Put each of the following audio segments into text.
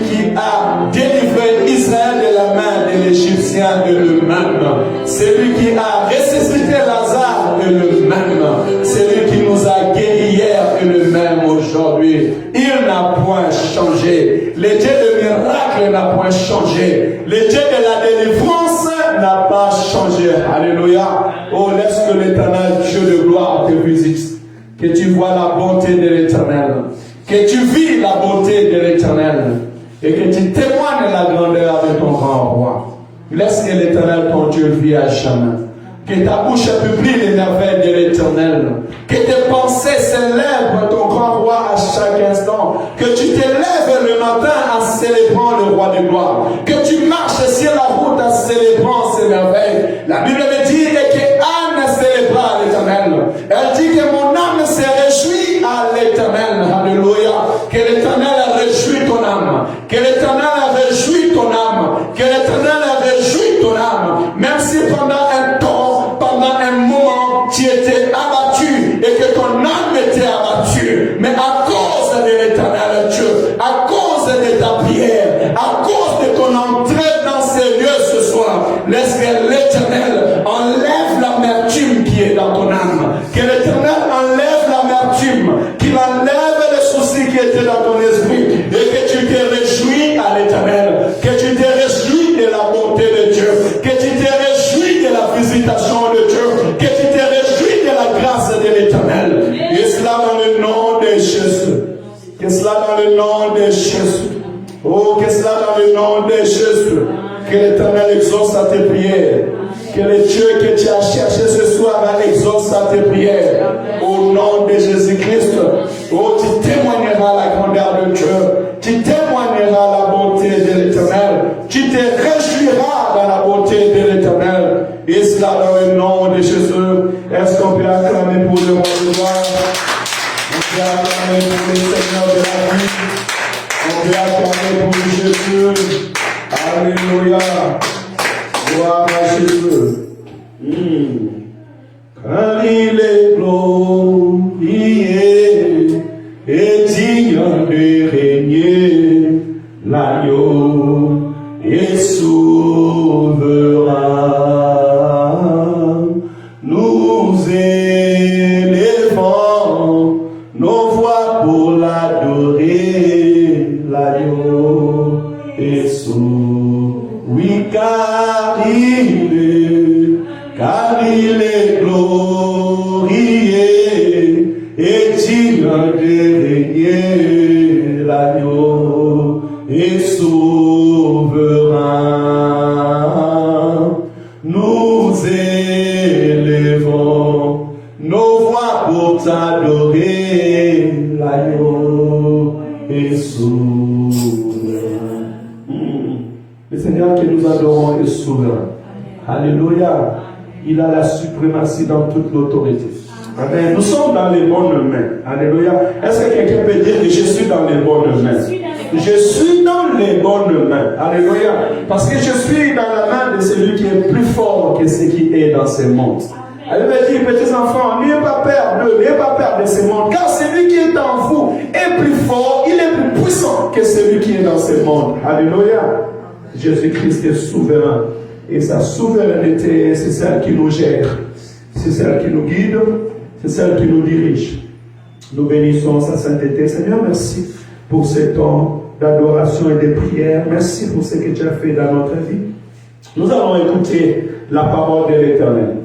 qui a délivré Israël de la main de l'Égyptien est le même. Celui qui a ressuscité Lazare est le même. Celui qui nous a guéris hier est le même aujourd'hui. Il n'a point changé. Le Dieu de miracle n'a point changé. Le Dieu de la délivrance n'a pas changé. Alléluia. Oh, laisse que l'Éternel, Dieu de gloire, te visite. Que tu vois la bonté de l'Éternel. Que tu vis la bonté de l'Éternel. Et que tu témoignes la grandeur de ton grand roi. Laisse que l'Éternel, ton Dieu, vit à jamais. Que ta bouche publie les merveilles de l'Éternel. Que tes pensées s'élèvent, ton grand roi, à chaque instant. Que tu t'élèves le matin en célébrant le roi de gloire. Que tu marches sur la route en célébrant ses merveilles. La Bible me dit que Anne célébra l'Éternel. Elle dit que mon âme se réjouit à l'Éternel. Alléluia. Que l'Éternel réjouit ton âme. Que l'Éternel réjouit ton âme. Que l'Éternel réjouit ton âme. Même si pendant un temps, pendant un moment, tu étais abattu et que ton âme était abattue. Mais à cause de l'Éternel Dieu, à cause de ta prière, à cause de ton entrée dans ces lieux ce soir, laisse que l'Éternel enlève l'amertume qui est dans ton âme. Que l'Éternel enlève l'amertume, qu'il enlève les soucis qui étaient dans ton esprit et que tu te réjouis à l'Éternel. Que tu te réjouis de la bonté de Dieu. Que tu te réjouis de la visitation de Dieu. Que tu te réjouis de la grâce de l'Éternel. Et cela dans le nom de Jésus. Que cela dans le nom de Jésus. Oh, que cela dans le nom de Jésus. Que l'Éternel exauce à tes prières. Que le Dieu que tu as cherché ce soir exauce à tes prières. Au nom de Jésus-Christ. Oh, tu témoigneras la grandeur de Dieu. Tu témoigneras la bonté de l'Éternel. Tu te réjouiras dans la bonté de l'Éternel. Et cela dans le nom de Jésus. Est-ce qu'on peut acclamer pour le roi de gloire? On peut acclamer pour le Seigneur de la vie. On peut acclamer pour Jésus. Alléluia. Gloire à Jésus. Car il est glorieux et digne de régner, l'agneau est souverain. Nous élevons nos voix pour l'adorer, l'agneau est souverain. Oui, car il est glorieux et digne de régner, l'agneau est souverain. Nous élevons nos voix pour t'adorer, l'agneau est souverain. Le Seigneur que nous adorons est souverain. Alléluia. Il a la suprématie dans toute l'autorité. Amen. Nous sommes dans les bonnes mains. Alléluia. Est-ce que quelqu'un peut dire que je suis dans les bonnes mains? Je suis dans les bonnes mains. Alléluia. Parce que je suis dans la main de celui qui est plus fort que ce qui est dans ce monde. Elle me dit, petits enfants, n'ayez pas peur de ce monde, car celui qui est en vous est plus fort, il est plus puissant que celui qui est dans ce monde. Alléluia. Jésus-Christ est souverain. Et sa souveraineté, c'est celle qui nous gère, c'est celle qui nous guide, c'est celle qui nous dirige. Nous bénissons sa sainteté. Seigneur, merci pour ce temps d'adoration et de prière. Merci pour ce que tu as fait dans notre vie. Nous allons écouter la parole de l'Éternel.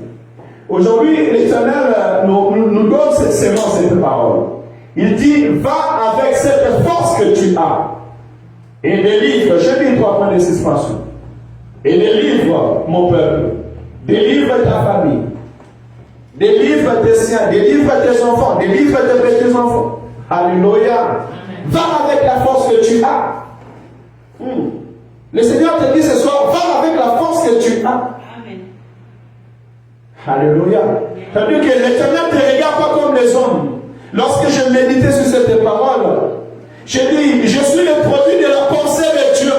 Aujourd'hui, l'Éternel nous donne cette sémence, cette parole. Il dit, va avec cette force que tu as et délivre. Je dis 3 points de suspension. Et délivre mon peuple, délivre ta famille, délivre tes siens, délivre tes enfants, délivre tes petits-enfants. Alléluia. Va avec la force que tu as. Le Seigneur te dit ce soir, va avec la force que tu as. Alléluia. C'est-à-dire que l'Éternel ne te regarde pas comme les hommes. Lorsque je méditais sur cette parole, j'ai dit, je suis le produit de la pensée de Dieu.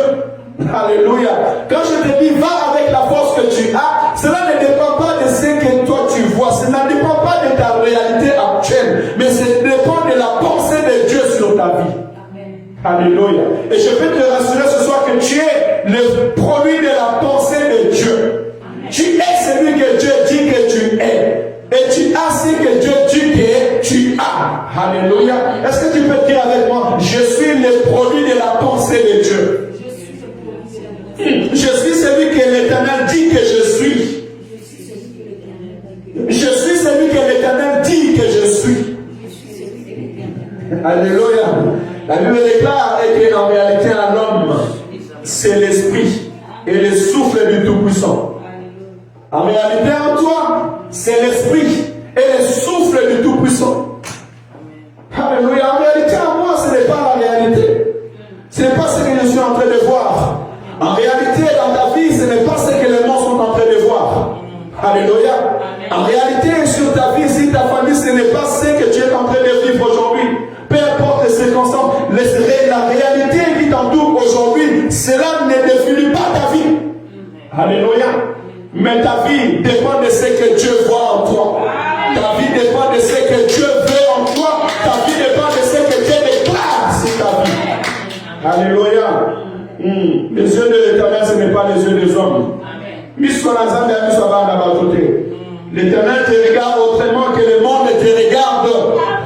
Alléluia. Quand je te dis, va avec la force que tu as, cela ne dépend pas de ce que toi tu vois. Cela ne dépend pas de ta réalité actuelle. Mais ça dépend de la pensée de Dieu sur ta vie. Amen. Alléluia. Et je peux te rassurer le produit de la pensée de Dieu. Tu es celui que Dieu dit que tu es. Et tu as ce que Dieu dit que tu as. Alléluia. Est-ce que tu peux dire avec moi, je suis le produit de la pensée de Dieu. Je suis celui que l'Éternel dit que je suis. Je suis celui que l'Éternel dit que je suis. Alléluia. La Bible déclare qu'en réalité, un homme, c'est l'esprit et le souffle du Tout-Puissant. En réalité, en toi, c'est l'esprit et le souffle du Tout-Puissant. Alléluia. En réalité, en moi, ce n'est pas la réalité. Ce n'est pas ce que je suis en train de voir. En réalité, dans ta vie, ce n'est pas ce que les mondes sont en train de voir. Alléluia. En réalité, sur ta vie, si ta famille, ce n'est pas ce que tu es en train de vivre aujourd'hui. Peu importe les circonstances, la réalité qui t'entoure aujourd'hui, cela ne définit pas ta vie. Alléluia. Mais ta vie dépend de ce que Dieu voit en toi. Ta vie dépend de ce que Dieu veut en toi. Ta vie dépend de ce que Dieu déclare sur ta vie. Alléluia. Les yeux de l'Éternel, ce n'est pas les yeux des hommes. L'Éternel te regarde autrement que le monde te regarde.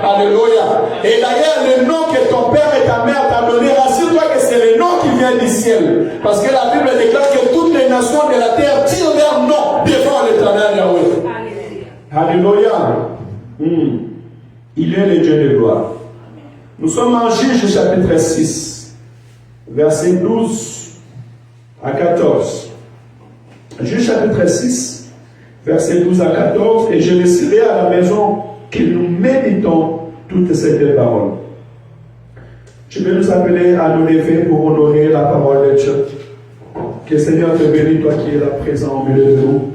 Alléluia. Et d'ailleurs, le nom que ton père et ta mère t'ont donné, rassure-toi que c'est le nom qui vient du ciel. Parce que la Bible déclare que toutes les nations de la terre tirent leur nom devant l'Éternel Yahweh. Alléluia. Il est le Dieu de gloire. Nous sommes en Juge chapitre 6, versets 12 à 14. Juge chapitre 6, versets 12 à 14, et je laisserai à la maison que nous méditons toutes ces deux paroles. Je vais nous appeler à nous lever pour honorer la parole de Dieu. Que le Seigneur te bénisse, toi qui es là présent au milieu de nous.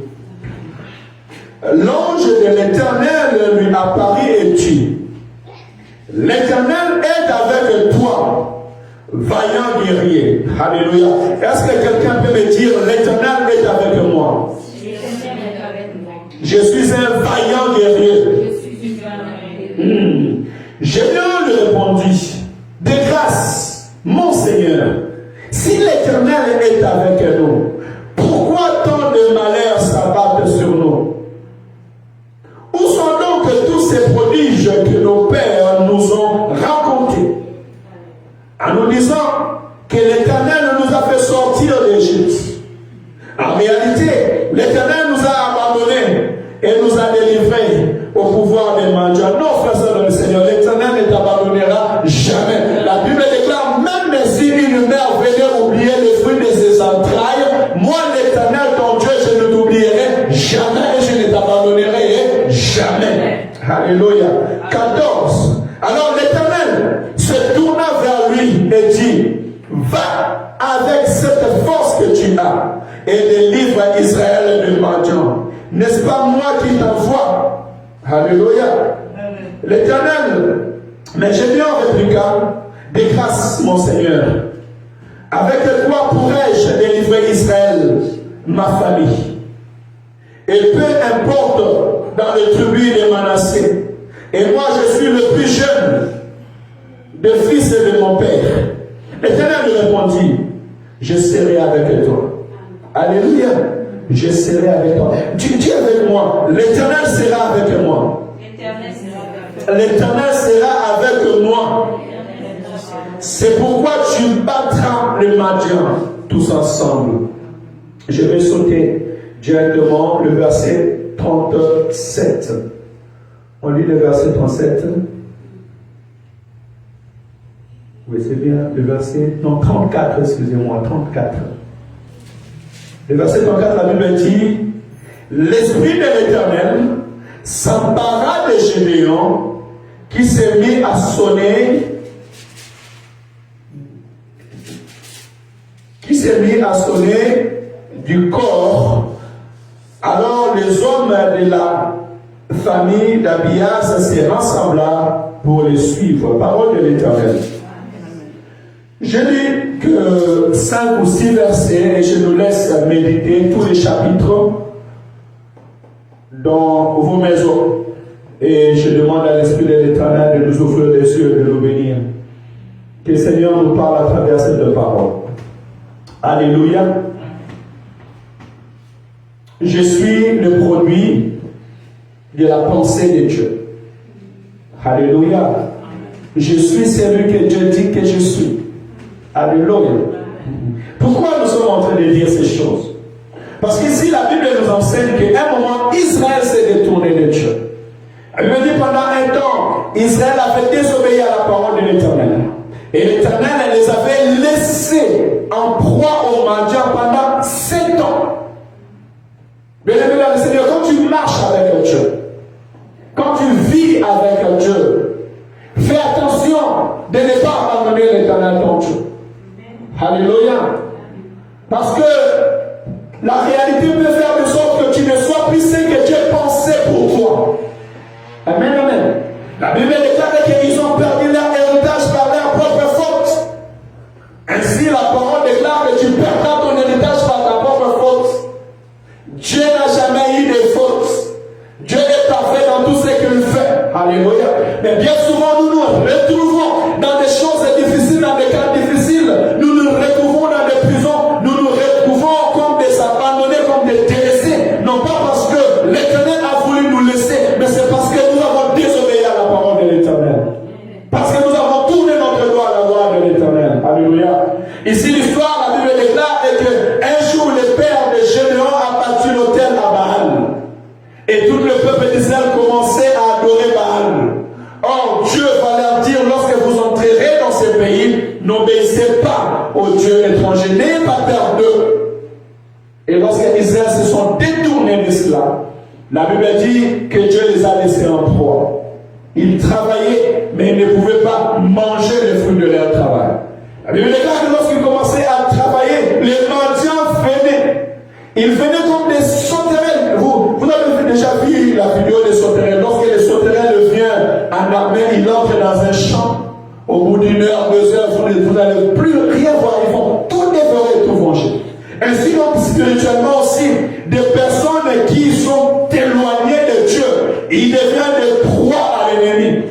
L'ange de l'Éternel lui apparut et dit, l'Éternel est avec toi, vaillant guerrier. Alléluia. Est-ce que quelqu'un peut me dire, l'Éternel est avec moi? Je suis un vaillant guerrier. Gédéon lui répondit, de grâce, mon Seigneur, si l'Éternel est avec nous, pourquoi tant de malheurs s'abattent sur nous? Où sont donc tous ces prodiges que nos pères nous ont racontés, en nous disant que l'Éternel nous a fait sortir d'Égypte? En réalité, l'Éternel nous a abandonnés et nous a délivrés au pouvoir des mendiants. Non, frères et sœurs, le Seigneur, l'Éternel ne t'abandonnera jamais. La Bible déclare, même si une mère venait oublier le fruit de ses entrailles, moi, l'Éternel, ton Dieu, je ne t'oublierai jamais et je ne t'abandonnerai jamais. Alléluia. 14. Alors l'Éternel se tourna vers lui et dit, va avec cette force que tu as et délivre Israël de mendiants. N'est-ce pas moi qui t'envoie? Alléluia. L'Éternel, mais Gédéon répliqua, de grâce, mon Seigneur, avec quoi pourrais-je délivrer Israël, ma famille? Et peu importe dans les tribus de Manassé, et moi je suis le plus jeune des fils de mon père. L'Éternel lui répondit, je serai avec toi. Alléluia. Je serai avec toi. Dis avec moi, l'Éternel sera avec moi. L'Éternel sera avec moi. C'est pourquoi tu battras les mendiants tous ensemble. Je vais sauter directement le verset 37. On lit le verset 37. Oui, c'est bien. Le verset, non, 34, excusez-moi, 34. Le verset 34, la Bible dit, l'Esprit de l'Éternel s'empara de Gédéon qui s'est mis à sonner, du corps. Alors les hommes de la famille d'Abias se rassembla pour les suivre. Parole de l'Éternel. Je lis que 5 ou 6 versets et je nous laisse méditer tous les chapitres dans vos maisons. Et je demande à l'Esprit de l'Éternel de nous ouvrir les yeux et de nous bénir. Que le Seigneur nous parle à travers cette parole. Alléluia. Je suis le produit de la pensée de Dieu. Alléluia. Je suis celui que Dieu dit que je suis. Alléluia. Pourquoi nous sommes en train de dire ces choses? Parce qu'ici, la Bible nous enseigne qu'à un moment, Israël s'est détourné de Dieu. Elle me dit pendant un temps, Israël avait désobéi à la parole de l'Éternel. Et l'Éternel les avait laissés en proie aux mendiants pendant 7 ans. Bien-aimé dans le Seigneur, quand tu marches avec Dieu, quand tu vis avec Dieu, fais attention de ne pas abandonner l'Éternel ton Dieu. Alléluia. Parce que la réalité peut faire de sorte que tu ne sois plus ce que Dieu pensait pour toi. Amen, amen. La Bible déclare qu'ils ont perdu leur héritage par leur propre faute. Ainsi, la parole déclare que tu perdras ton héritage par ta propre faute. Dieu n'a jamais eu de faute. Dieu est parfait dans tout ce qu'il fait. Alléluia. Mais bien souvent, nous nous retrouvons dans des choses difficiles, dans des cas difficiles. Nous nous retrouvons dans des prisons. Nous nous retrouvons comme des abandonnés, comme des délaissés. Non pas parce que l'Éternel a voulu nous laisser, mais c'est parce que nous avons désobéi à la parole de l'Éternel. Parce que nous avons tourné notre dos à la voix de l'Éternel. Alléluia. Ici, l'histoire, la Bible déclare qu'un jour, le père de Gédéon a bâti l'autel à Baal. Et tout le peuple d'Israël commençait à adorer Baal. Or, Dieu va leur dire, lorsque vous entrerez dans ce pays, n'obéissez pas aux dieux étrangers, n'ayez pas peur d'eux. Et lorsque Israël se sont détournés de cela, la Bible dit que Dieu les a laissés en proie. Ils travaillaient, mais ils ne pouvaient pas manger les fruits de leur travail. La Bible déclare que lorsqu'ils commençaient à travailler, les mendiants venaient. Ils venaient comme des sauterelles. Vous avez déjà vu la vidéo des sauterelles. Lorsque les sauterelles viennent en armée, ils entrent dans un champ. Au bout d'1 heure, 2 heures, vous n'allez plus rien voir. Ils vont tout dévorer, tout manger. Ainsi donc spirituellement aussi, des personnes qui sont éloignées de Dieu, ils deviennent des proies à l'ennemi.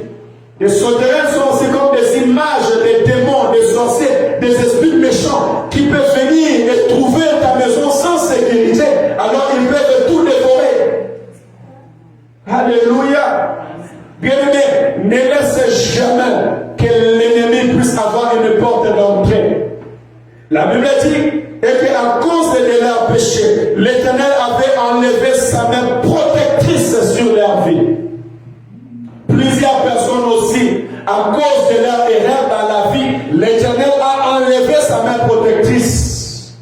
Les sauterelles sont aussi comme des images des démons, des sorciers, des esprits méchants qui peuvent venir et trouver ta maison sans sécurité. Alors ils peuvent tout dévorer. Alléluia. Bien-aimé, ne laisse jamais que l'ennemi puisse avoir une porte d'entrée. La Bible dit et qu'à cause de leur péché, l'Éternel avait enlevé sa main protectrice sur leur vie. Plusieurs personnes aussi, à cause de leur erreur dans la vie, l'Éternel a enlevé sa main protectrice.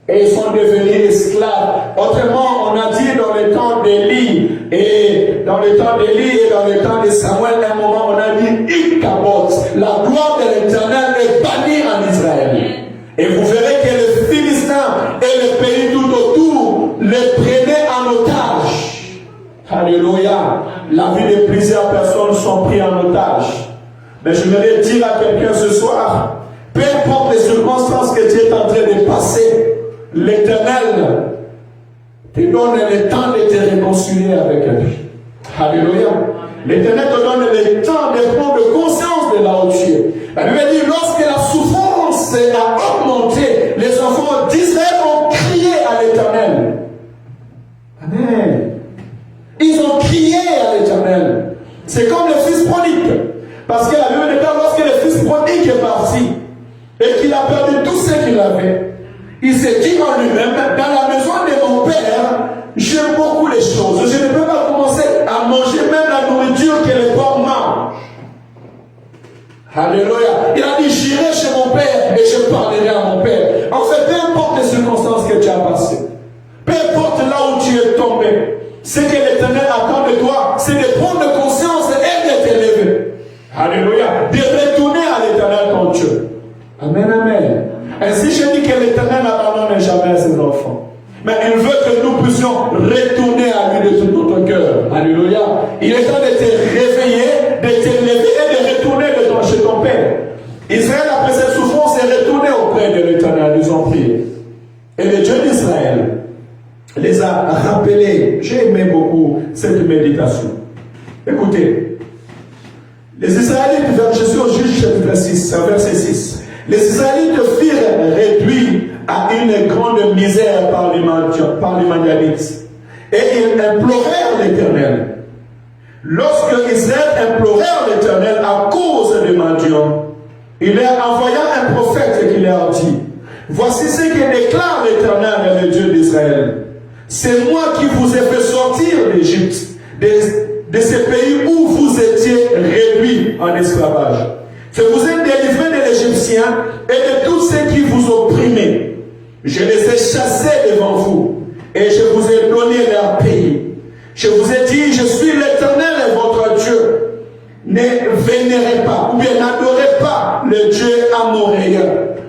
Et ils sont devenus esclaves. Autrement, on a dit dans le temps d'Élie, et dans le temps d'Élie et dans le temps de Samuel, à un moment, on a dit Ikabot. La gloire de l'Éternel est bannie en Israël. Et vous verrez que les Philistins et les pays tout autour les prenaient en otage. Alléluia. La vie de plusieurs personnes sont prises en otage. Mais je voudrais dire à quelqu'un ce soir, peu importe les circonstances que tu es en train de passer, l'Éternel te donne le temps de te réconcilier avec lui. Alléluia. L'Éternel te donne le temps de prendre conscience de là où tu es. La Bible dit, lorsque la souffrance a augmenté, les enfants d'Israël ont crié à l'Éternel. Amen. Ils ont crié à l'Éternel. C'est comme le fils prodigue. Parce que la Bible déclare, lorsque le fils prodigue est parti et qu'il a perdu tout ce qu'il avait, il s'est dit en lui-même, dans la maison de mon père, j'aime beaucoup les choses. Je ne peux pas commencer à manger même la nourriture que les porcs mangent. Alléluia. Il a dit, j'irai chez mon père et je parlerai à mon père. En fait, peu importe les circonstances que tu as passées, peu importe là où tu es tombé, ce que l'Éternel attend de toi, c'est de prendre conscience et de t'élever. Alléluia. De retourner à l'Éternel ton Dieu. Amen, amen. Ainsi, je dis que l'Éternel n'abandonne jamais ses enfants. Mais il veut que nous puissions retourner à lui de tout notre cœur. Alléluia. Il est temps de te réveiller, de t'élever et de retourner chez ton père. Israël, après cette souffrance, est retourné auprès de l'Éternel. Ils ont prié. Et le Dieu d'Israël les a rappelés. J'ai aimé beaucoup cette méditation. Écoutez. Les Israélites, je suis au Juge chapitre 6, verset 6. Les Israélites furent réduits à une grande misère par les Madianites. Et ils implorèrent l'Éternel. Lorsque Israël implorèrent l'Éternel à cause de Madian, il leur envoya un prophète qui leur dit: voici ce que déclare l'Éternel, le Dieu d'Israël. C'est moi qui vous ai fait sortir d'Égypte, de ce pays où vous étiez réduits en esclavage. Je vous ai délivré de l'Égyptien et de tous ceux qui vous opprimaient. Je les ai chassés devant vous et je vous ai donné leur pays. Je vous ai dit: je suis l'Éternel votre Dieu. Ne vénérez pas ou bien n'adorez pas le Dieu amoréen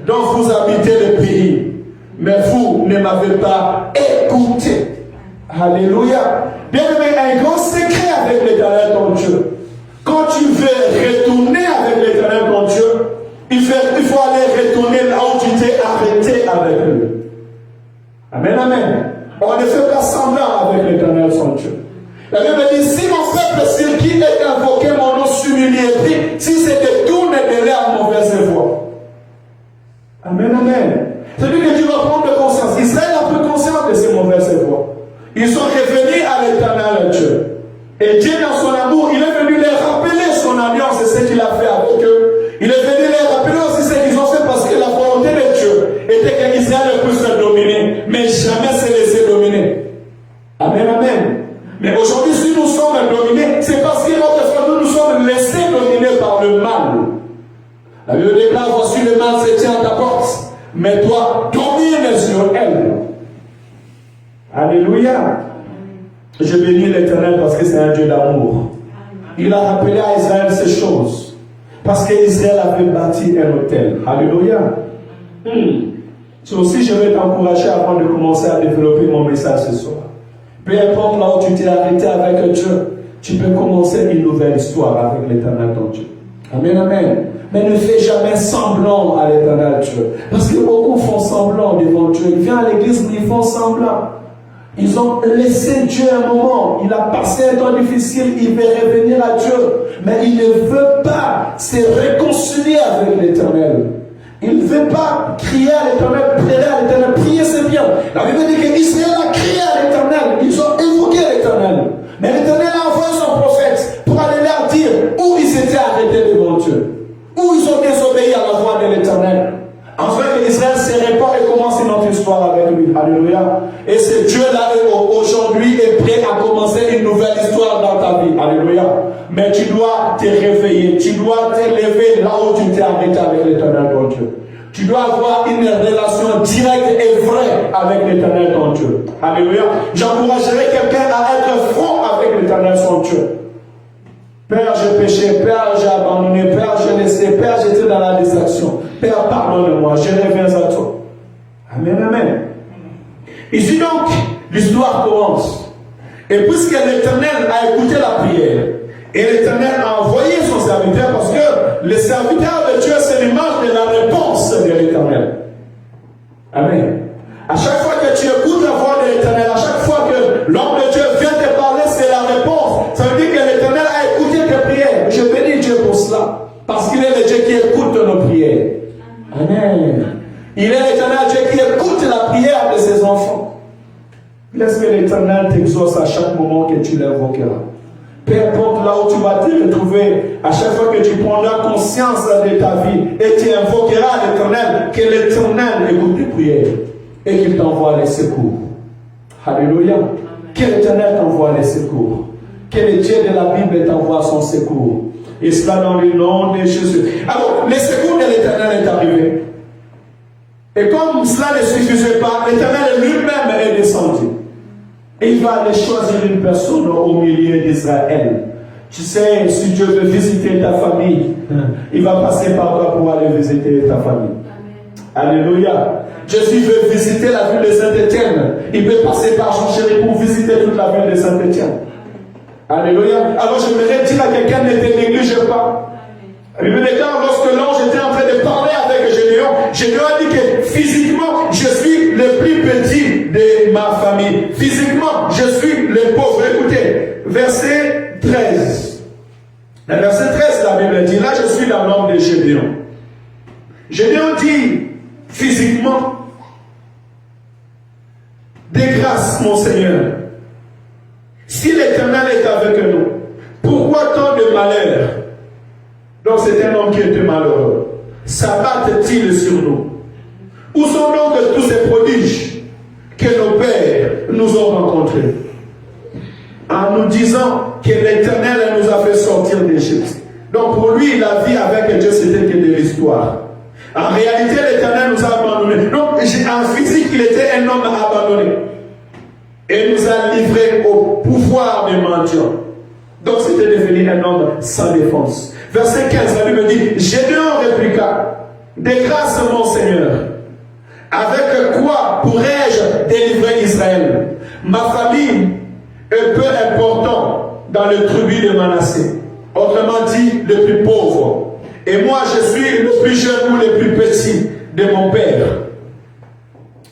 dont vous habitez le pays. Mais vous ne m'avez pas écouté. Alléluia. Bien-aimé, un grand secret avec l'Éternel ton Dieu. Quand tu veux retourner avec l'Éternel ton Dieu, il faut aller retourner là où tu t'es arrêté avec lui. Amen, amen. On ne fait pas semblant avec l'Éternel son Dieu. La Bible dit: si mon peuple sur qui est invoqué mon nom s'humilie, si se détourne de leur mauvaise voie. Amen, amen. C'est-à-dire que tu vas prendre conscience. Israël a pris conscience de ses mauvaises voies. Ils sont revenus à l'Éternel Dieu. Et Dieu, dans son amour, il est venu les rappeler son alliance et ce qu'il a fait avec eux. Il est venu les rappeler aussi ce qu'ils ont fait, parce que la volonté de Dieu était qu'Israël puisse se dominer, mais jamais se laisser dominer. Amen, amen. Mais aujourd'hui, si nous sommes dominés, c'est parce que notre foi, nous sommes laissés dominer par le mal. La Bible déclare: voici le mal se tient à ta porte, mais toi, domine sur elle. Alléluia. Je bénis l'Éternel parce que c'est un Dieu d'amour. Il a rappelé à Israël ces choses. Parce qu'Israël avait bâti un autel. Alléluia. C'est aussi, je vais t'encourager avant de commencer à développer mon message ce soir. Peu importe là où tu t'es arrêté avec Dieu, tu peux commencer une nouvelle histoire avec l'Éternel ton Dieu. Amen, amen. Mais ne fais jamais semblant à l'Éternel Dieu. Parce que beaucoup font semblant devant Dieu. Ils viennent à l'église, mais ils font semblant. Ils ont laissé Dieu un moment. Il a passé un temps difficile. Il veut revenir à Dieu. Mais il ne veut pas se réconcilier avec l'Éternel. Il ne veut pas crier à l'Éternel, plaider à l'Éternel. Prier, c'est bien. La Bible dit qu'Israël a crié à l'Éternel. Ils ont évoqué l'Éternel. Mais l'Éternel a envoyé son prophète pour aller leur dire où ils s'étaient arrêtés devant Dieu. Où ils ont désobéi à la voix de l'Éternel. Enfin, Israël se répand et commence une autre histoire avec lui. Alléluia. Et ce Dieu-là, aujourd'hui, est prêt à commencer une nouvelle histoire dans ta vie. Alléluia. Mais tu dois te réveiller. Tu dois t'élever là où tu t'es arrêté avec l'Éternel ton Dieu. Tu dois avoir une relation directe et vraie avec l'Éternel ton Dieu. Alléluia. J'encouragerai quelqu'un à être franc avec l'Éternel son Dieu. Père, j'ai péché. Père, j'ai abandonné. Père, j'ai laissé. Père, j'étais dans la distraction. Père, pardonne-moi. Je reviens à toi. Amen, amen. Ici donc, l'histoire commence. Et puisque l'Éternel a écouté la prière, et l'Éternel a envoyé son serviteur, parce que le serviteur de Dieu, c'est l'image de la réponse de l'Éternel. Amen. À chaque fois que tu écoutes la voix de l'Éternel, à chaque fois que l'homme de Dieu vient te parler, c'est la réponse. Ça veut dire que l'Éternel a écouté tes prières. Je bénis Dieu pour cela. Parce qu'il est le Dieu qui écoute nos prières. Amen. Il est l'Éternel Dieu qui écoute la prière de ses enfants. Laisse que l'Éternel t'exauce à chaque moment que tu l'invoqueras. Peu importe là où tu vas te retrouver, à chaque fois que tu prendras conscience de ta vie et tu invoqueras l'Éternel, que l'Éternel écoute tes prières et qu'il t'envoie les secours. Alléluia. Que l'Éternel t'envoie les secours. Que le Dieu de la Bible t'envoie son secours. Et cela dans le nom de Jésus. Alors, le secours de l'Éternel est arrivé. Et comme cela ne suffisait pas, l'Éternel lui-même est descendu. Et il va aller choisir une personne au milieu d'Israël. Tu sais, si Dieu veut visiter ta famille, il va passer par toi pour aller visiter ta famille. Amen. Alléluia. Jésus veut visiter la ville de Saint-Étienne. Il peut passer par Jean-Chéri pour visiter toute la ville de Saint-Étienne. Alléluia. Alors je voudrais dire à quelqu'un, ne te néglige pas. La Bible déclare, lorsque l'ange était en train de parler avec Gédéon, Gédéon a dit que physiquement, je suis le plus petit de ma famille. Physiquement, je suis le pauvre. Écoutez, verset 13. Le verset 13, la Bible dit, là je suis dans l'homme de Gédéon. Gédéon physiquement. Des grâces, mon Seigneur. Si l'Éternel est avec nous, pourquoi tant de malheur? Donc c'est un homme qui était malheureux. S'abattent-ils sur nous? Où sont donc tous ces prodiges que nos pères nous ont rencontrés? En nous disant que l'Éternel nous a fait sortir d'Égypte. Donc pour lui, la vie avec Dieu, c'était que de l'histoire. En réalité, l'Éternel nous a abandonnés. Donc en physique, il était un homme abandonné. Et nous a livrés au pouvoir des mendiants. Donc c'était devenu un homme sans défense. Verset 15, la Bible dit, Gédéon répliqua, des grâces mon Seigneur, avec quoi pourrais-je délivrer Israël? Ma famille est peu important dans le tribu de Manassé. Autrement dit, le plus pauvre. Et moi, je suis le plus jeune ou le plus petit de mon père.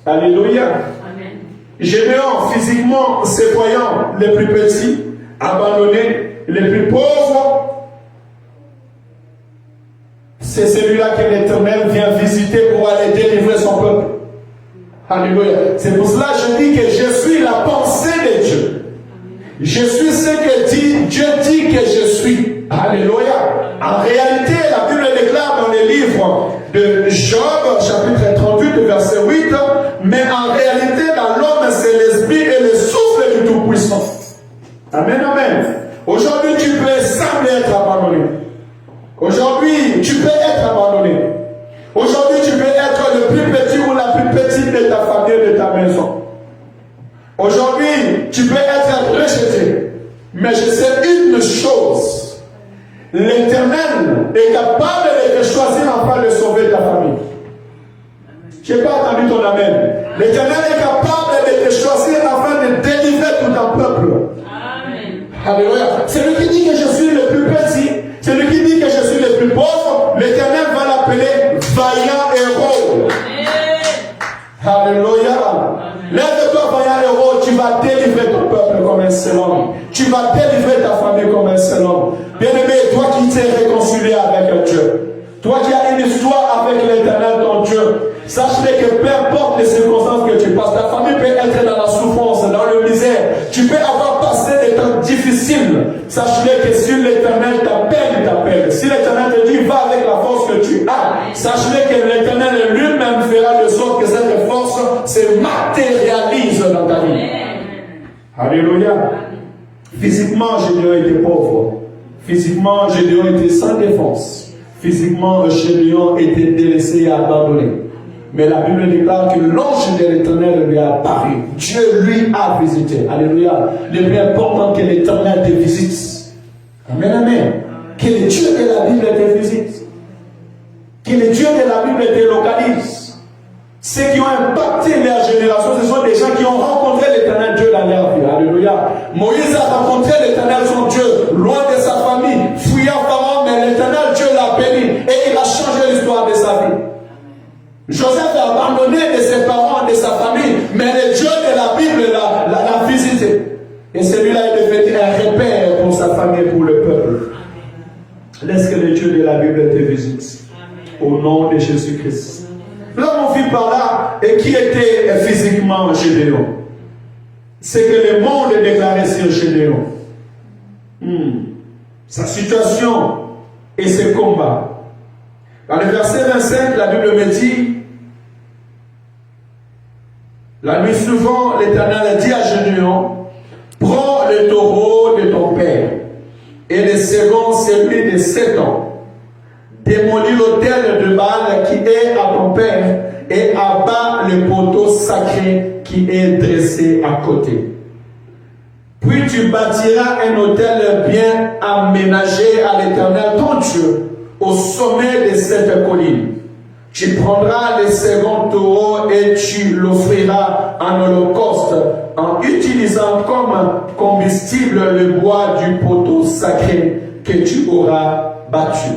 Alléluia. Amen. Gédéon, physiquement, se voyant le plus petit, abandonné, le plus pauvre, c'est celui-là que l'Éternel vient visiter pour aller délivrer son peuple. Alléluia. C'est pour cela que je dis que je suis la pensée de Dieu. Je suis ce que Dieu dit que je suis. Alléluia. En réalité, la Bible déclare dans le livre de Job, chapitre 38, verset 8, mais en réalité, dans l'homme, c'est l'esprit et le souffle du Tout-Puissant. Amen, amen. Aujourd'hui, tu peux sembler être abandonné. Aujourd'hui, tu peux être abandonné. Aujourd'hui, tu peux être le plus petit ou la plus petite de ta famille, de ta maison. Aujourd'hui, tu peux être rejeté. Mais je sais une chose. L'Éternel est capable de te choisir afin de sauver ta famille. Je n'ai pas entendu ton amen. L'Éternel est capable de te choisir afin de délivrer tout un peuple. Amen. Alléluia. Celui qui dit que je suis le plus petit, celui qui dit que je suis le plus pauvre, l'Éternel va l'appeler vaillant héros. Alléluia. Lève-toi, vaillant héros, tu vas délivrer ton peuple comme un seul homme. Tu vas délivrer ta famille comme un seul homme. Bien-aimé, toi qui t'es réconcilié avec Dieu, toi qui as une histoire avec l'Éternel, ton Dieu, sache-le que peu importe les circonstances que tu passes, ta famille peut être dans la souffrance, dans le misère. Tu peux avoir passé des temps difficiles. Sache-le que si l'Éternel t'appelle. Si l'Éternel te dit, va avec la force que tu as, sache-le que l'Éternel lui-même fera de sorte que cette force se matérialise dans ta vie. Alléluia. Physiquement, Gédéon était pauvre. Physiquement, Gédéon était sans défense. Physiquement, Gédéon était délaissé et abandonné. Mais la Bible déclare que l'ange de l'Éternel lui a apparu. Dieu lui a visité. Alléluia. Le plus important que l'Éternel te visite. Amen, amen. Que le Dieu de la Bible te visite. Que le Dieu de la Bible te localise. Ceux qui ont impacté leur génération, ce sont des gens qui ont rencontré l'Éternel Dieu dans leur vie. Alléluia. Moïse a rencontré l'Éternel son Dieu, loin de sa famille, fuyant Pharaon, mais l'Éternel Dieu l'a béni et il a changé l'histoire de sa vie. Joseph a abandonné de ses parents, de sa famille, mais le Dieu de la Bible l'a visité. Et celui-là est devenu un repère pour sa famille, pour le peuple. Laisse que le Dieu de la Bible te visite. Au nom de Jésus-Christ. Là, mon fils par là, et qui était physiquement Gédéon? C'est que le monde est déclaré sur Gédéon. Sa situation et ses combats. Dans le verset 25, la Bible me dit, la nuit suivante, l'Éternel dit à Gédéon, prends le taureau de ton père et le second celui de 7 ans. Démolis l'autel de Baal qui est à ton père et abat le poteau sacré qui est dressé à côté. Puis tu bâtiras un autel bien aménagé à l'Éternel ton Dieu au sommet de cette colline. Tu prendras le second taureau et tu l'offriras en holocauste en utilisant comme combustible le bois du poteau sacré que tu auras battu.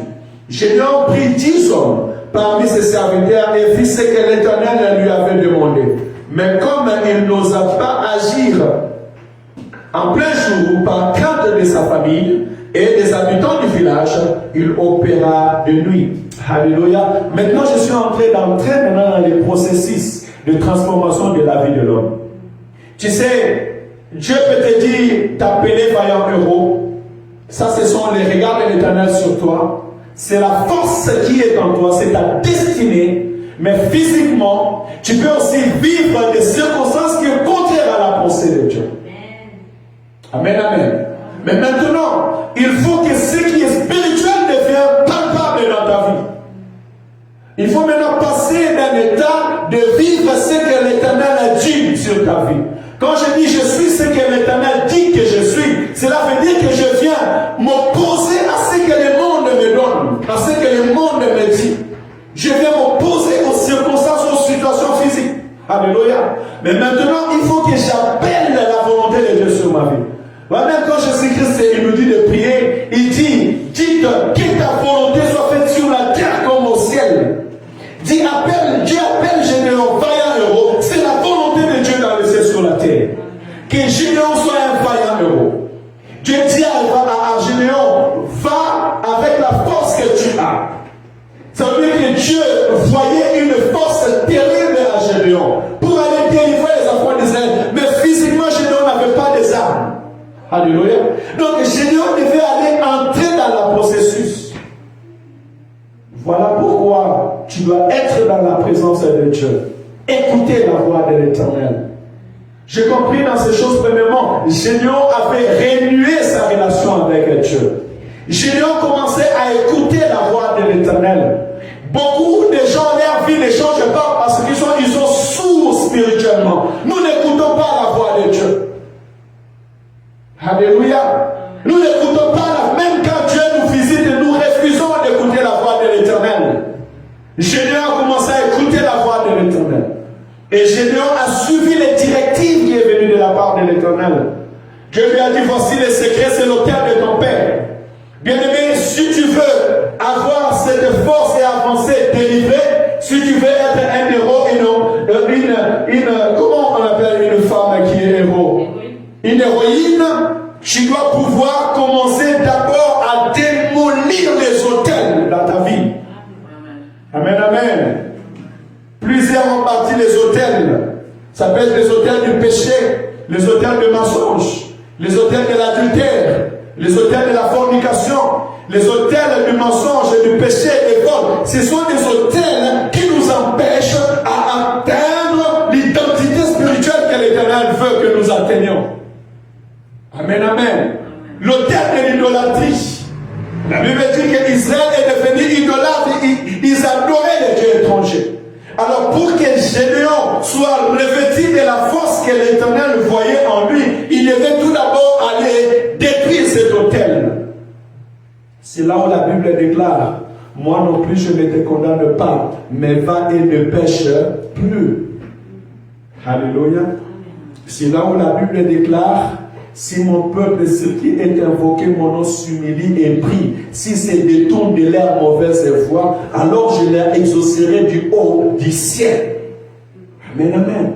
Gédéon prit 10 hommes parmi ses serviteurs et fit ce que l'Éternel lui avait demandé. Mais comme il n'osa pas agir en plein jour par crainte de sa famille et des habitants du village, il opéra de nuit. Alléluia. Maintenant, je suis en train d'entrer maintenant dans les processus de transformation de la vie de l'homme. Tu sais, Dieu peut te dire, t'appeler vaillant héros. Ça, ce sont les regards de l'Éternel sur toi. C'est la force qui est en toi, c'est ta destinée. Mais physiquement, tu peux aussi vivre des circonstances qui sont contraires à la pensée de Dieu. Amen, amen. Mais maintenant, il faut que ce qui est spirituel devienne palpable dans ta vie. Il faut maintenant passer d'un état de vivre ce que l'Éternel a dit sur ta vie. Quand je dis je suis ce que l'Éternel dit que je suis, cela veut dire que je viens m'opposer à ce que le monde me donne, à ce que le monde me dit. Je viens m'opposer aux circonstances, aux situations physiques. Alléluia. Mais maintenant, il faut que j'appelle la volonté de Dieu sur ma vie. Même quand Jésus-Christ il nous dit de prier, il dit, dites que ta volonté soit faite sur la terre comme au ciel. Dieu appelle Gédéon vaillant héros. C'est la volonté de Dieu dans le ciel sur la terre. Que Gédéon soit un vaillant héros. Dieu dit à Gédéon, va avec la force que tu as. Ça veut dire que Dieu voyait une force terrible à Gédéon pour aller délivrer les enfants d'Israël. Mais physiquement, Gédéon n'avait pas des armes. Alléluia. Donc Gédéon devait aller entrer dans le processus. Voilà pourquoi tu dois être dans la présence de Dieu. Écouter la voix de l'Éternel. J'ai compris dans ces choses, premièrement, Gédéon avait renoué sa relation avec Dieu. Gédéon commençait à écouter la voix de l'Éternel. Beaucoup de gens, leur vie ne change pas parce qu'ils sont sourds spirituellement. Nous n'écoutons pas la voix de Dieu. Alléluia. Nous n'écoutons pas, même quand Dieu nous visite, nous refusons d'écouter la voix de l'Éternel. Gédéon a commencé à écouter la voix de l'Éternel. Et Gédéon a suivi les directives qui est venues de la part de l'Éternel. Dieu lui a dit, voici les secrets, c'est l'autel de ton Père. Bien-aimé, si tu veux avoir cette force et avancer, délivrer, si tu veux être un héros, comment on appelle une femme qui est héros? Une héroïne, tu dois pouvoir commencer d'abord à démolir les autels dans ta vie. Amen, amen. Plusieurs ont bâti les autels. Ça peut être les autels du péché, les autels du mensonge, les autels de l'adultère, les autels de la fornication, les autels du mensonge, du péché et des vols. Ce sont des autels qui nous empêchent à atteindre l'identité spirituelle que l'Éternel veut que nous atteignions. Amen, amen. L'autel de l'idolâtrie. La Bible dit qu'Israël est devenu idolâtre. Ils adoraient les dieux étrangers. Alors pour que Gédéon soit revêtu de la force que l'Éternel voyait en lui, il devait tout d'abord aller détruire cet autel. C'est là où la Bible déclare, moi non plus je ne te condamne pas, mais va et ne pêche plus. Alléluia. C'est là où la Bible déclare, si mon peuple, ce qui est invoqué, mon nom s'humilie et prie, si se détourne de leur mauvaise voie, alors je les exaucerai du haut du ciel. Amen, amen.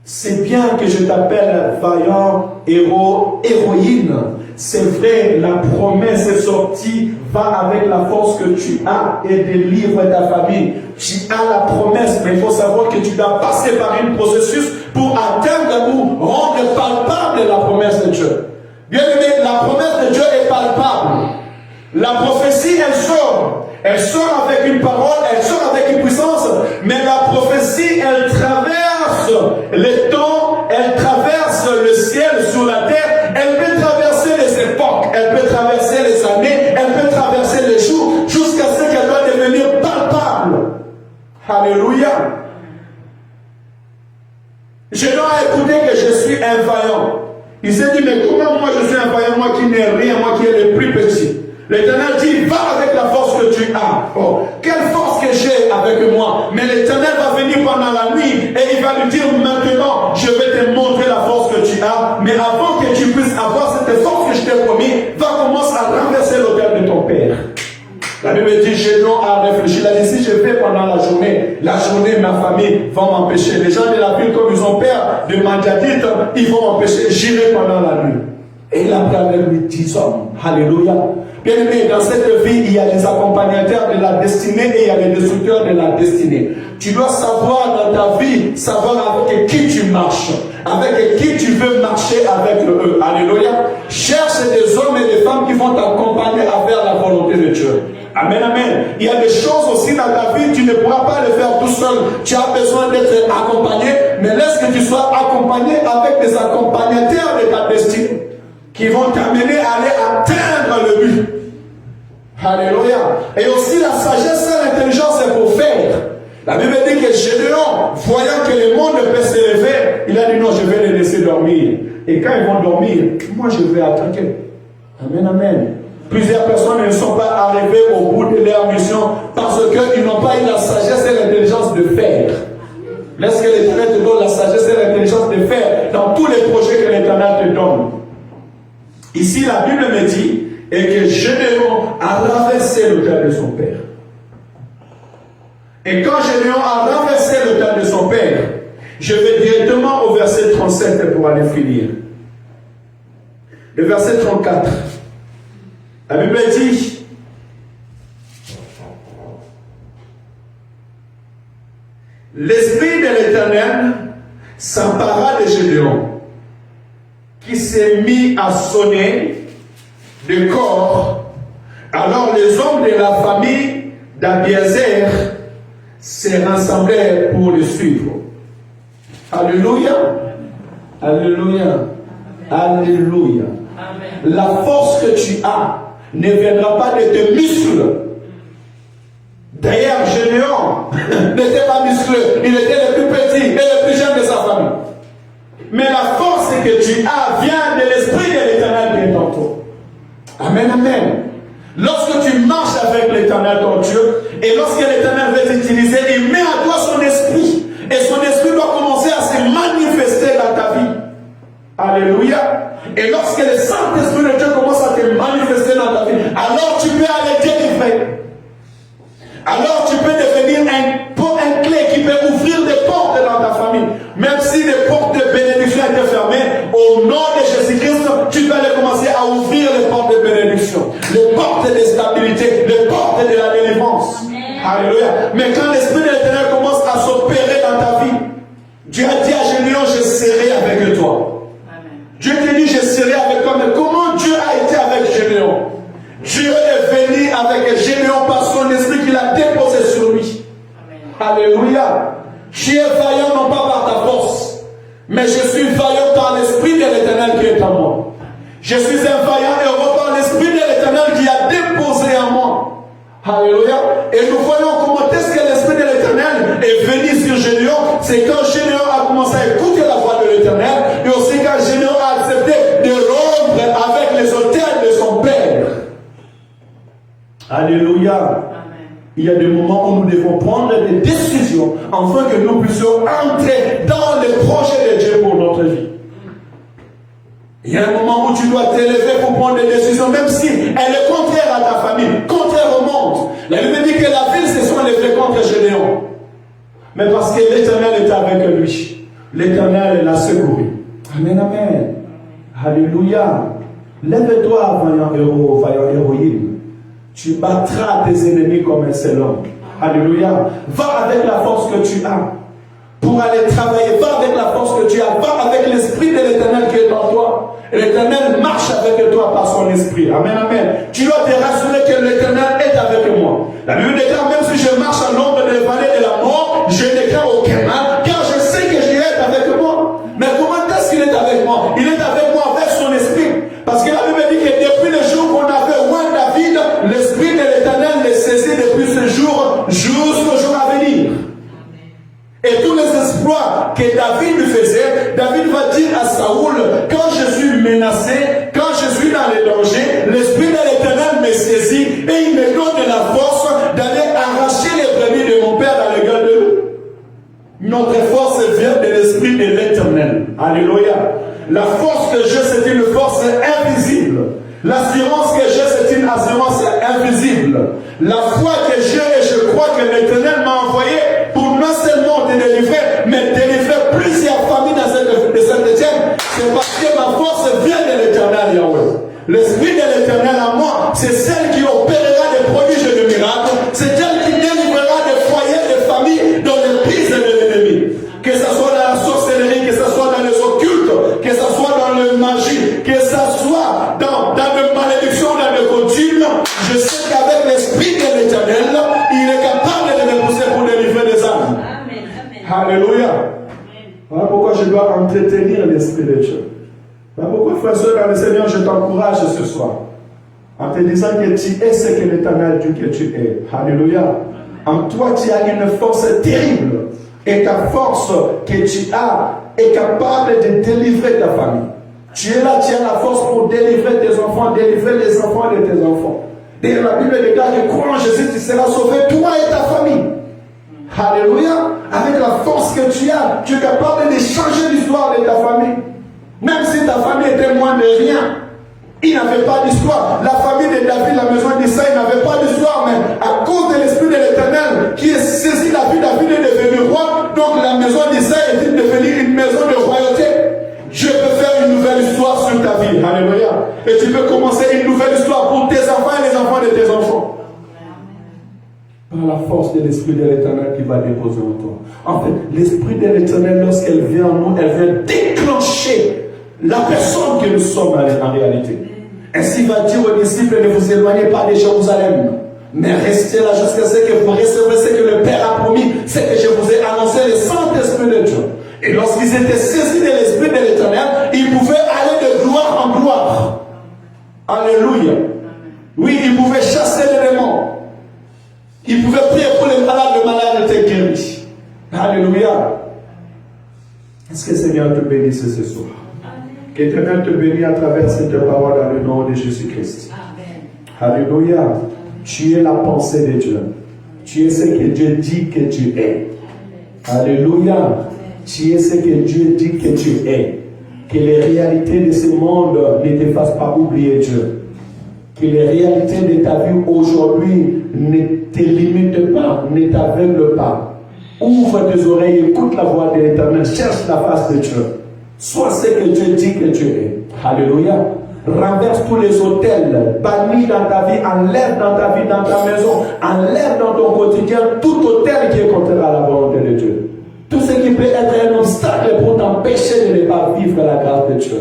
C'est bien que je t'appelle vaillant, héros, héroïne. C'est vrai, la promesse est sortie, va avec la force que tu as et délivre ta famille. Tu as la promesse, mais il faut savoir que tu dois passer par un processus pour atteindre ou rendre palpable la promesse de Dieu. Bien aimé, la promesse de Dieu est palpable. La prophétie, elle sort. Elle sort avec une parole, elle sort avec une puissance, mais la prophétie, elle traverse les temps, elle traverse le ciel sur la terre, elle peut traverser les époques, elle peut traverser les années, elle peut traverser les jours, jusqu'à ce qu'elle doit devenir palpable. Alléluia. Gédéon a écouté que je suis un vaillant. Il s'est dit, mais comment moi je suis un vaillant, moi qui n'ai rien, moi qui est le plus petit? L'Éternel dit, va avec la force que tu as. Oh, quelle force que j'ai avec moi. Mais l'Éternel va venir pendant la nuit et il va lui dire, maintenant, je vais te montrer la force que tu as. Mais avant que tu puisses avoir cette force que je t'ai promis, va commencer à renverser l'autel de ton père. La Bible dit, Gédéon a réfléchi. Il a dit, si je vais pendant la journée, ma famille va m'empêcher. Les gens de la ville, comme ils ont peur de Madianite, ils vont m'empêcher. J'irai pendant la nuit. Et il a pris avec lui 10 hommes. Alléluia. Bien aimé, dans cette vie, il y a des accompagnateurs de la destinée et il y a les destructeurs de la destinée. Tu dois savoir dans ta vie, savoir avec qui tu marches, avec qui tu veux marcher avec eux. Alléluia. Cherche des hommes et des femmes qui vont t'accompagner à faire la volonté de Dieu. Amen, amen. Il y a des choses aussi dans ta vie, tu ne pourras pas le faire tout seul. Tu as besoin d'être accompagné, mais laisse que tu sois accompagné avec des accompagnateurs de ta destinée qui vont t'amener à aller atteindre le but. Alléluia. Et aussi la sagesse et l'intelligence c'est pour faire. La Bible dit que Gédéon, voyant que le monde peut s'élever, il a dit non, je vais les laisser dormir. Et quand ils vont dormir, moi je vais attaquer. Amen, amen. Plusieurs personnes ne sont pas arrivées au bout de leur mission parce qu'ils n'ont pas eu la sagesse et l'intelligence de faire. Laisse que l'Éternel te donne la sagesse et l'intelligence de faire dans tous les projets que l'Éternel te donne. Ici, la Bible me dit et que Gédéon a renversé l'autel de son père. Et quand Gédéon a renversé l'autel de son père, je vais directement au verset 37 pour aller finir. Le verset 34. La Bible dit, l'Esprit de l'Éternel s'empara de Gédéon, qui s'est mis à sonner de corps. Alors les hommes de la famille d'Abiézer se rassemblèrent pour le suivre. Alléluia. Alléluia. Alléluia. Amen. La force que tu as ne viendra pas de tes muscles. D'ailleurs, Gédéon n'était pas musclé, il était le plus petit et le plus jeune de sa famille. Mais la force que tu as vient de l'Esprit de l'Éternel qui est en toi. Amen, amen. Lorsque tu marches avec l'Éternel ton Dieu, et lorsque l'Éternel veut t'utiliser, il met à toi son esprit. Et son esprit doit commencer à se manifester dans ta vie. Alléluia. Et lorsque le Saint-Esprit de Dieu commence à te manifester dans ta vie, alors tu peux aller délivrer. Alors tu peux devenir un clé qui peut ouvrir des portes dans ta famille. Même si les portes de bénédiction étaient fermées, au nom de Jésus-Christ, tu peux aller commencer à ouvrir les portes de bénédiction, les portes de stabilité, les portes de la délivrance. Alléluia. Mais quand l'Esprit de l'Éternel commence à s'opérer dans ta vie, Dieu a dit à Gédéon, je serai avec toi. Amen. Dieu te dit, je serai avec toi. Mais comment Dieu a été avec Gédéon? Dieu est venu avec Gédéon par son esprit qu'il a déposé sur lui. Amen. Alléluia. Tu es vaillant non pas par ta force, mais je suis vaillant par l'Esprit de l'Éternel qui est en moi. Je suis un vaillant héros par l'Esprit de l'Éternel qui a déposé en moi. Alléluia. Et nous voyons comment est-ce que l'Esprit de l'Éternel est venu sur Gédéon. C'est quand Gédéon a commencé à écouter la voix de l'Éternel, et aussi quand Gédéon a accepté de rompre avec les autels de son père. Alléluia. Amen. Il y a des moments où nous devons prendre des décisions afin que nous puissions entrer dans les projets de Dieu pour notre vie. Il y a un moment où tu dois t'élever pour prendre des décisions, même si elle est contraire à ta famille, contraire au monde. La Bible dit que la ville se sont levées contre Gédéon. Mais parce que l'Éternel est avec lui, l'Éternel l'a secouru. Amen, amen. Alléluia. Lève-toi, vaillant héros, vaillant héroïne. Tu battras tes ennemis comme un seul homme. Alléluia. Va avec la force que tu as pour aller travailler. Va avec la force que tu as. Va avec l'Esprit de l'Éternel qui est en toi. Et l'Éternel marche avec toi par son esprit. Amen, amen. Tu dois te rassurer que l'Éternel est avec moi. La Bible déclare, même si je marche à l'ombre de la vallée de la mort, je ne crains aucun mal, car je sais que Dieu est avec moi. Mais comment est-ce qu'il est avec moi? Il est avec moi avec son esprit. Parce que la Bible dit que depuis le jour qu'on avait oint David, l'Esprit de l'Éternel les saisit depuis ce jour jusqu'au jour à venir. Et tous les exploits que David faisait, David va dire à Saoul, quand je suis menacé, quand je suis dans les dangers, l'Esprit de l'Éternel me saisit et il me donne la force d'aller arracher les brebis de mon père dans le gueule de loup. Notre force vient de l'Esprit de l'Éternel. Alléluia. La force que j'ai, c'est une force invisible. L'assurance que j'ai, c'est une assurance invisible. La foi que j'ai, et je crois que l'Éternel m'a envoyé pour non seulement te délivrer, mais délivrer plusieurs familles dans cette Saint-Étienne. C'est parce que ma force vient de l'Éternel, Yahweh. L'Esprit de l'Éternel en moi, c'est celle ce soit dans la sorcellerie, que ce soit dans les occultes, que ce soit dans la magie, que ce soit dans les malédictions, dans les coutumes, je sais qu'avec l'Esprit de l'Éternel, il est capable de me pousser pour délivrer des âmes. Alléluia. Voilà pourquoi je dois entretenir l'Esprit de Dieu. Voilà pourquoi, frère et soeur, dans le Seigneur, je t'encourage ce soir. En te disant que tu es ce que l'Éternel dit que tu es. Alléluia. En toi, tu as une force terrible. Et ta force que tu as est capable de délivrer ta famille. Tu es là, tu as la force pour délivrer tes enfants, délivrer les enfants de tes enfants. Et la Bible déclare que crois en Jésus, tu seras sauvé, toi et ta famille. Alléluia. Avec la force que tu as, tu es capable de changer l'histoire de ta famille. Même si ta famille était moins de rien. Il n'avait pas d'histoire. La famille de David, la maison d'Israël, n'avait pas d'histoire, mais à cause de l'Esprit de l'Éternel qui est saisi la vie, David est devenu roi. Donc la maison d'Israël est devenue une maison de royauté. Je peux faire une nouvelle histoire sur ta vie. Alléluia. Et tu peux commencer une nouvelle histoire pour tes enfants et les enfants de tes enfants. Par la force de l'Esprit de l'Éternel qui va déposer en toi. En fait, l'Esprit de l'Éternel, lorsqu'elle vient en nous, elle vient déclencher la personne que nous sommes en réalité. Ainsi va dire aux disciples, ne vous éloignez pas de Jérusalem, mais restez là jusqu'à ce que vous recevrez ce que le Père a promis, ce que je vous ai annoncé, le Saint-Esprit de Dieu. Et lorsqu'ils étaient saisis de l'Esprit de l'Éternel, ils pouvaient aller de gloire en gloire. Alléluia. Oui, ils pouvaient chasser les démons. Ils pouvaient prier pour les malades étaient guéris. Alléluia. Est-ce que le Seigneur te bénisse ce soir? Que l'Éternel te bénisse à travers cette parole dans le nom de Jésus-Christ. Alléluia. Tu es la pensée de Dieu. Tu es ce que Dieu dit que tu es. Alléluia. Tu es ce que Dieu dit que tu es. Que les réalités de ce monde ne te fassent pas oublier Dieu. Que les réalités de ta vie aujourd'hui ne te limitent pas, ne t'aveuglent pas. Ouvre tes oreilles, écoute la voix de l'Éternel, cherche la face de Dieu. Sois ce que Dieu dit que tu es. Alléluia. Renverse tous les autels, bannis dans ta vie, enlève dans ta vie, dans ta maison, enlève dans ton quotidien tout autel qui est contraire à la volonté de Dieu. Tout ce qui peut être un obstacle pour t'empêcher de ne pas vivre la grâce de Dieu.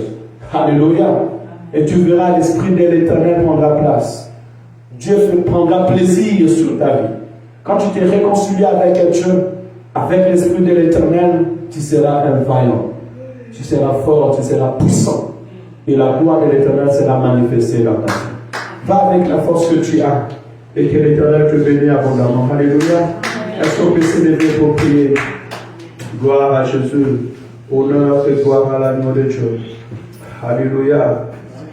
Alléluia. Et tu verras l'Esprit de l'Éternel prendra place. Dieu prendra plaisir sur ta vie. Quand tu t'es réconcilié avec Dieu, avec l'Esprit de l'Éternel, tu seras un vaillant. Tu seras fort, tu seras puissant. Et la gloire de l'Éternel sera manifestée dans ta vie. Va avec la force que tu as. Et que l'Éternel te bénisse abondamment. Alléluia. Est-ce qu'on peut s'élever pour prier? Gloire à Jésus. Honneur et gloire à l'agneau de Dieu. Alléluia.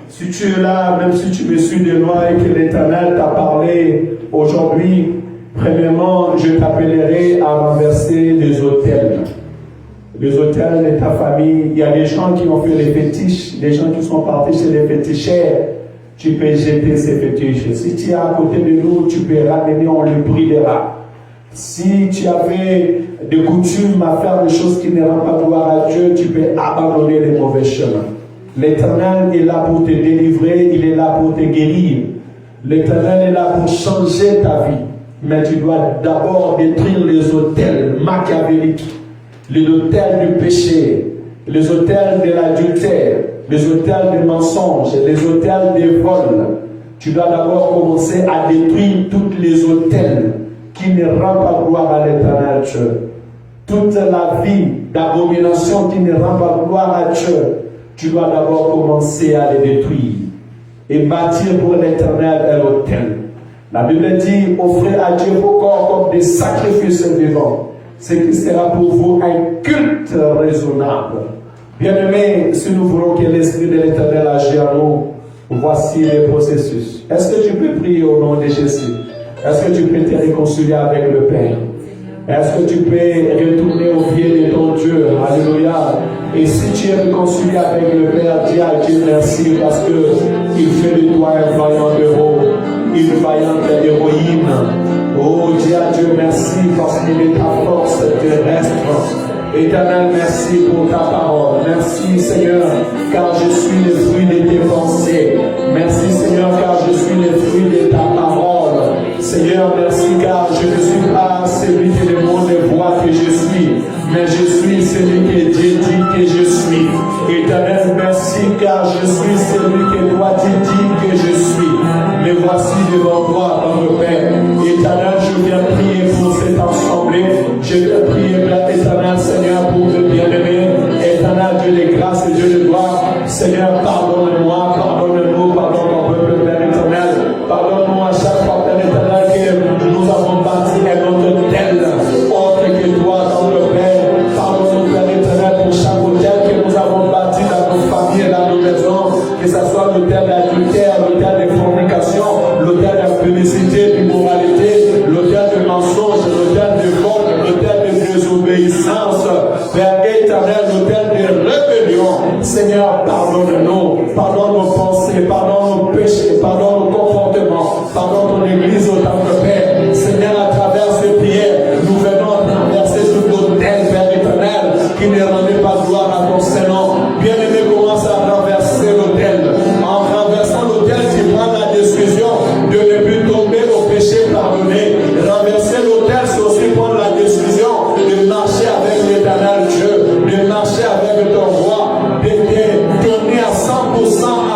Si tu es là, même si tu me suis de loin et que l'Éternel t'a parlé aujourd'hui, premièrement, je t'appellerai à renverser les autels. Les autels de ta famille. Il y a des gens qui ont fait les fétiches, des gens qui sont partis chez les féticheurs. Tu peux jeter ces fétiches. Si tu es à côté de nous, tu peux ramener, on le brûlera. Si tu avais des coutumes à faire des choses qui ne rendent pas gloire à Dieu, tu peux abandonner les mauvais chemins. L'Éternel est là pour te délivrer, il est là pour te guérir. L'Éternel est là pour changer ta vie. Mais tu dois d'abord détruire les autels machiavéliques, les autels du péché, les autels de l'adultère, les autels des mensonges, les autels des vols. Tu dois d'abord commencer à détruire tous les autels qui ne rendent pas gloire à l'Éternel Dieu. Toute la vie d'abomination qui ne rend pas gloire à Dieu, tu dois d'abord commencer à les détruire et bâtir pour l'Éternel un autel. La Bible dit, offrez à Dieu vos corps comme des sacrifices vivants, ce qui sera pour vous un culte raisonnable. Bien-aimés, si nous voulons que l'Esprit de l'Éternel agisse en nous, voici les processus. Est-ce que tu peux prier au nom de Jésus? Est-ce que tu peux te réconcilier avec le Père? Est-ce que tu peux retourner au pied de ton Dieu? Alléluia. Et si tu es réconcilié avec le Père, dis à Dieu merci parce qu'il fait de toi un vaillant héros, une vaillante héroïne. Oh, dis à Dieu merci parce qu'il est ta force terrestre. Éternel, merci pour ta parole. Merci Seigneur, car je suis le fruit de tes pensées. Merci Seigneur, car je suis le fruit de ta parole. Seigneur, merci car je ne suis pas celui que le monde voit que je suis, mais je suis celui que Dieu dit que je suis. Éternel, merci car je suis celui que toi tu dis que je suis. Me voici devant toi, notre Père. Éternel, je viens prier pour cette assemblée. Je viens prier, Père éternel, Seigneur, pour le bien-aimé. Éternel, Dieu de grâce et Dieu de gloire. Seigneur, pardonne-moi, pardonne-nous, pardonne mon peuple, Père éternel. Pardonne-nous à chaque fois, Père éternel, que nous avons bâti un autre tel, autre que toi, dans le Père. Pardonne-nous, Père éternel, pour chaque hôtel que nous avons bâti dans nos familles et dans nos maisons, que ce soit l'hôtel d'adultère, l'hôtel de fornication, l'hôtel de publicité, d'immoralité, l'hôtel de mensonge, l'hôtel de vol, l'hôtel de désobéissance, Père éternel, l'hôtel de rébellion. Seigneur, pardonne-nous, pardonne nos pensées, pardonne nos péchés, pardonne nos comportements, pardonne ton Église autant que Père. Seigneur, à travers ces prières, nous venons traverser tout l'autel, Père éternel, qui ne rendait pas gloire à ton Seigneur. Bien-aimé, commence à traverser l'autel. En traversant l'autel, tu prends la décision de ne plus tomber au péché pardonné. Renverser l'autel, c'est aussi prendre la décision de marcher avec l'éternel Dieu, de marcher avec ton roi, de te donner à 100%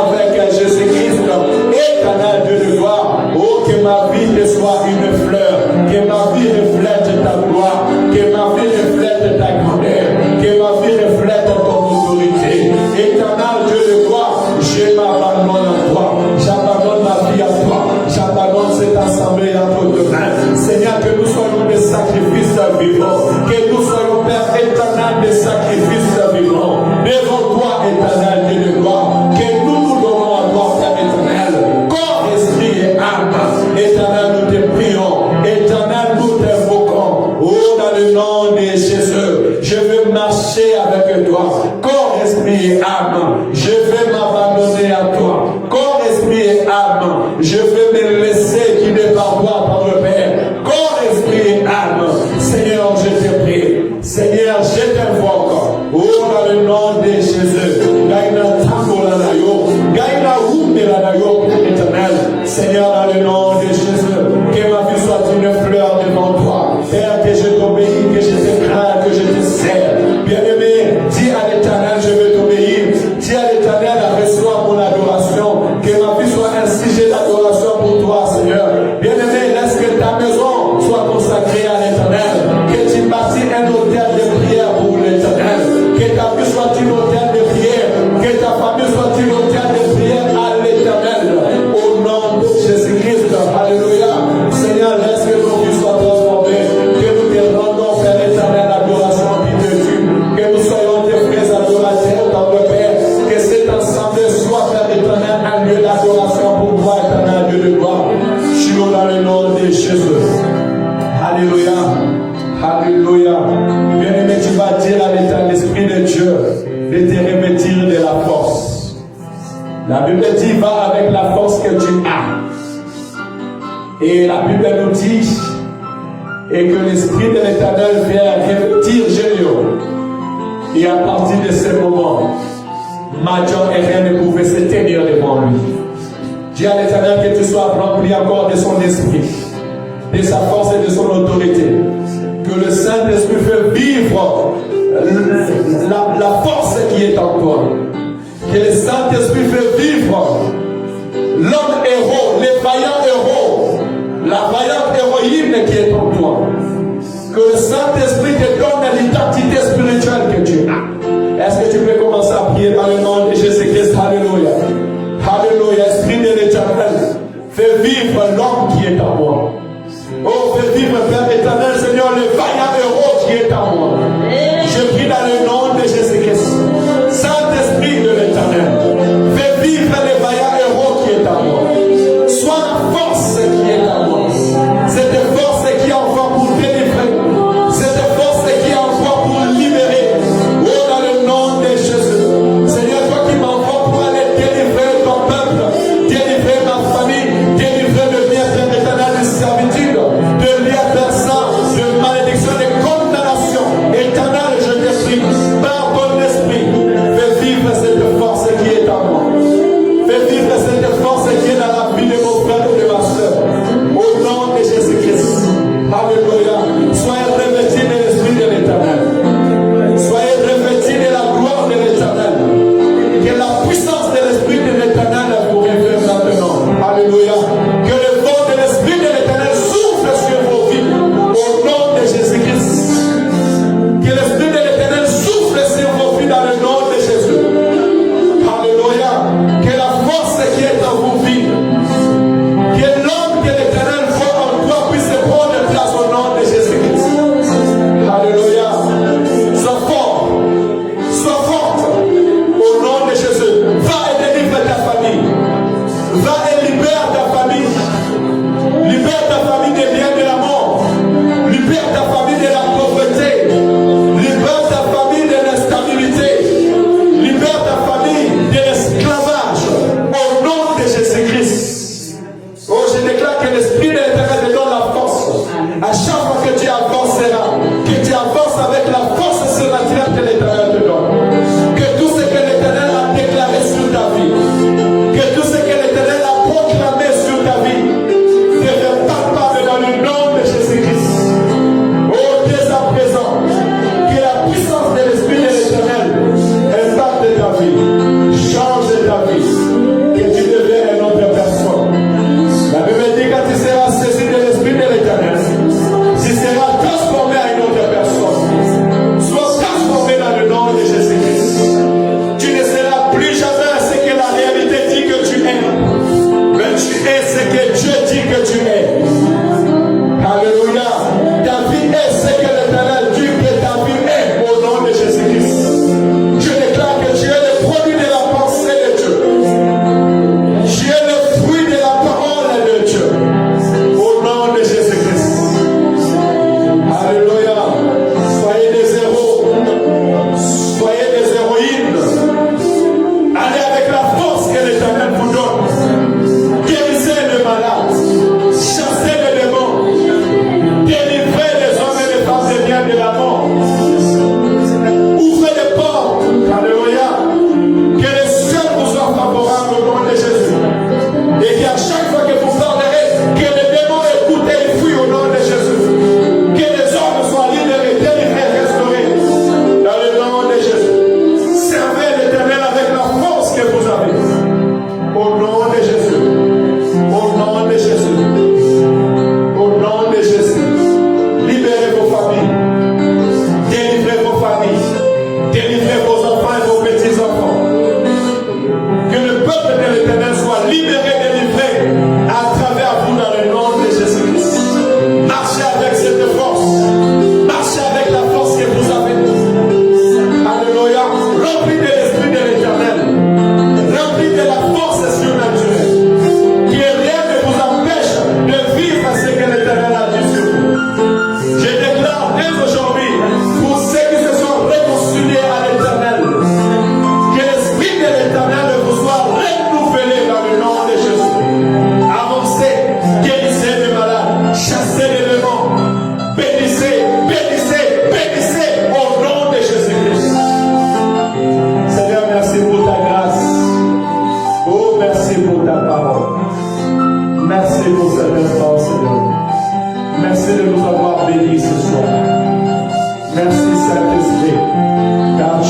avec Jésus-Christ, éternel Dieu de gloire. Oh, que ma vie te soit une fleur, que ma vie reflète ta gloire, que ma vie reflète ta grandeur, que ma vie reflète ton autorité. Éternel Dieu de gloire, je m'abandonne à toi, j'abandonne ma vie à toi, j'abandonne cette assemblée entre tes mains. Seigneur, que nous soyons des sacrifices vivants, que nous soyons, Père éternel, des sacrifices vivants. Devant toi, éternel Dieu de gloire, que nous nous donnons à toi, Père éternel, corps, esprit et âme. Éternel, nous te prions, éternel, nous t'invoquons. Oh, dans le nom de Jésus, je veux marcher avec toi, corps, esprit et âme. Je veux m'abandonner à toi, corps, esprit et âme. Je veux me laisser guider par toi, par le Père, corps, esprit et âme. Seigneur, je te prie. Seigneur, je t'invoque. Oh, dans le nom de Jésus. Gaïna tambola nayo. Gaïna oumela nayo, éternel. Seigneur, dans le nom de Jésus, que ma vie soit une fleur devant toi. Père, que je t'obéis, que je te crains, que je te sers. Bien-aimé, dis à l'éternel, je veux t'obéir. Dis à l'éternel, reçois mon adoration. Que ma vie soit un sujet d'adoration pour toi, Seigneur. Bien-aimé, laisse que ta maison soit consacrée à l'éternel. Que tu bâtis un hôtel de prière pour l'éternel. Que ta vie soit une hôtel de prière. Que ta famille soit une hôtel de prière à l'éternel. Au nom de Jésus-Christ. Alléluia. Seigneur, laisse que nos vies soient transformées. Que nous te rendons, Père éternel, l'adoration qui te tue. Que nous soyons tes frères adorateurs dans le Père. Que cette assemblée soit, Père éternel, un lieu d'adoration pour toi, éternel Dieu de gloire. Je suis dans le nom de Jésus. Alléluia. Alléluia. Bien-aimé, tu vas dire à l'état l'Esprit de Dieu de te revêtir de la force. La Bible dit, va avec la force que tu as. Et la Bible nous dit, et que l'Esprit de l'Éternel vient revêtir Gélion. Et à partir de ce moment, Madian et rien ne pouvait se tenir devant lui. Dis à l'Éternel que tu sois rempli encore de son esprit, de sa force et de son autorité. Que le Saint-Esprit fait vivre la force qui est en toi. Que le Saint-Esprit fait vivre l'homme héros, les vaillants héros, la vaillante héroïne qui est en toi. Que le Saint-Esprit te donne l'identité spirituelle que tu as. Est-ce que tu peux commencer à prier par le nom de Jésus-Christ? Alléluia. Alléluia. Esprit de l'Éternel, fais vivre l'homme qui est en moi. Oh, fais vivre, Père éternel, Seigneur, le vaillant héros qui est en moi. Je prie dans le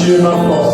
Tu es ma force.